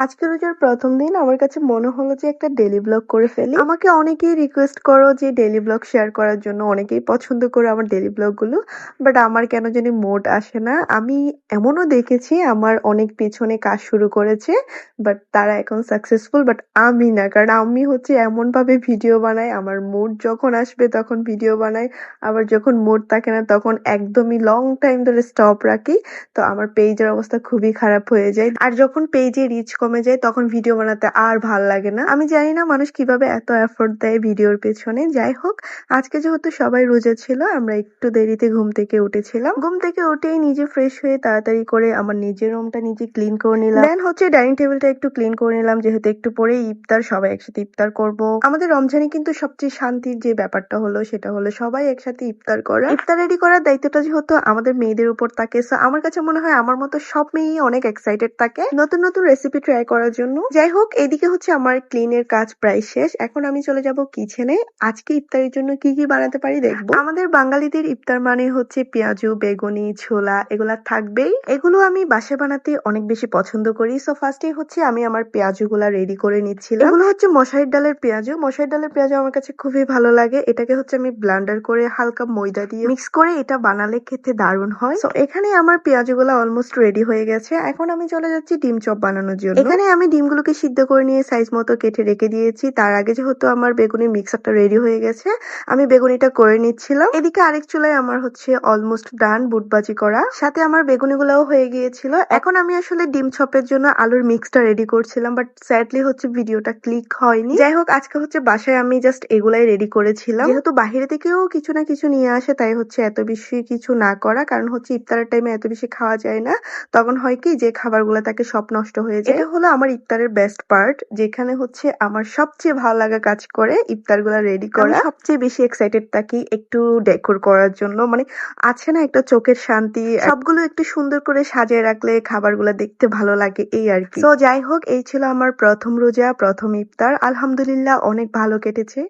আজকে রোজার ১ম দিন আমার কাছে মনে হলো যে একটা ডেইলি ব্লগ করে ফেলি। আমাকে অনেকেই রিকোয়েস্ট করো যে ডেইলি ব্লগ শেয়ার করার জন্য। অনেকেই পছন্দ করে আমার ডেইলি ব্লগগুলো। বাট আমার কেন জানি মুড আসে না। আমি এমনও দেখেছি আমার অনেক পেছনে কাজ শুরু করেছে। বাট তারা এখন সাকসেসফুল বাট আমি না। কারণ আমি হচ্ছে এমনভাবে ভিডিও বানাই আমার মুড যখন আসবে তখন ভিডিও বানাই। আবার যখন মুড থাকে না তখন একদমই লং টাইম ধরে স্টপ রাখি। তো আমার পেজের অবস্থা খুবই খারাপ হয়ে যায়। আর যখন পেজে রিচ কমে যায় তখন ভিডিও বানাতে আর ভাল লাগে না। আমি জানি না মানুষ কিভাবে এত এফোর্ট দেয় ভিডিওর পেছনে। যাই হোক, আজকে যেহেতু সবাই রোজা ছিল আমরা একটু দেরিতে ঘুম থেকে উঠেছিলাম। ঘুম থেকে উঠেই নিজে ফ্রেশ হয়ে তাড়াতাড়ি করে আমার নিজের রুমটা নিজে ক্লিন করে নিলাম। দেন হচ্ছে ডাইনিং টেবিলটা একটু ক্লিন করে নিলাম যেহেতু একটু পরে ইফতার, সবাই একসাথে ইফতার করব। আমাদের রমজানে কিন্তু সবচেয়ে শান্তির যে ব্যাপারটা হলো সেটা হলো সবাই একসাথে ইফতার করা। ইফতার রেডি করার দায়িত্বটা যেহেতু আমাদের মেয়েদের উপর থাকে, সো আমার কাছে মনে হয় আমার মতো সব মেয়েই অনেক এক্সাইটেড থাকে নতুন নতুন রেসিপি ট্রাই করার জন্য। যাই হোক, এদিকে হচ্ছে আমার ক্লিনের কাজ প্রায় শেষ। এখন আমি চলে যাব কিচেনে। আজকে ইফতারের জন্য কি কি বানাতে পারি দেখবো। আমাদের বাঙালিদের ইফতার মানে হচ্ছে পেঁয়াজু, বেগুনি, ছোলা এগুলা থাকবেই। এগুলো আমি বাসায় বানাতে অনেক বেশি পছন্দ করি। সো ফার্স্টে হচ্ছে আমি আমার পেঁয়াজুগুলা রেডি করে নিচ্ছিলাম। এগুলো হচ্ছে মশারির ডালের পেঁয়াজু। মশারির ডালের পেঁয়াজু আমার কাছে খুবই ভালো লাগে। এটাকে হচ্ছে আমি ব্লেন্ডার করে হালকা ময়দা দিয়ে মিক্স করে এটা বানালে খেতে দারুণ হয়। সো এখানে আমার পেঁয়াজুগুলা অলমোস্ট রেডি হয়ে গেছে। এখন আমি চলে যাচ্ছি ডিম চপ বানানোর জন্য। এখানে আমি ডিমগুলোকে সিদ্ধ করে নিয়ে সাইজ মতো কেটে রেখে দিয়েছি। তার আগে যেহেতু আমার বেগুনির মিক্সারটা রেডি হয়ে গেছে, আমি বেগুনিটা করে নিচ্ছিলাম। এদিকে আরেক চুলায় আমার হচ্ছে অলমোস্ট ডান বুট ভাজি করা, সাথে আমার বেগুনিগুলাও হয়ে গিয়েছিল। এখন আমি আসলে ডিম চপের জন্য আলুর মিক্সটা রেডি করছিলাম, বাট স্যাডলি হচ্ছে ভিডিওটা ক্লিক হয়নি। যাই হোক, আজকে হচ্ছে বাসায় আমি জাস্ট এগুলাই রেডি করেছিলাম। যেহেতু বাহিরে থেকেও কিছু না কিছু নিয়ে আসে তাই হচ্ছে এত বেশি কিছু না করা। কারণ হচ্ছে ইফতারের টাইমে এত বেশি খাওয়া যায় না। তখন হয় কি যে খাবারগুলো থাকে সব নষ্ট হয়ে যায়। এটা হলো আমার ইফতারের বেস্ট পার্ট, যেখানে হচ্ছে আমার সবচেয়ে ভালো লাগা কাজ করে ইফতারগুলো রেডি করা। সবচেয়ে বেশি এক্সাইটেড থাকি একটু ডেকোর করার জন্য। মানে আছে না একটা চোখের শান্তি, সবগুলো একটু সুন্দর করে সাজিয়ে রাখলে খাবারগুলো দেখতে ভালো লাগে, এই আর কি। তো যাই হোক, এই ছিল আমার প্রথম রোজা, প্রথম ইফতার। আলহামদুলিল্লাহ অনেক ভালো কেটেছে।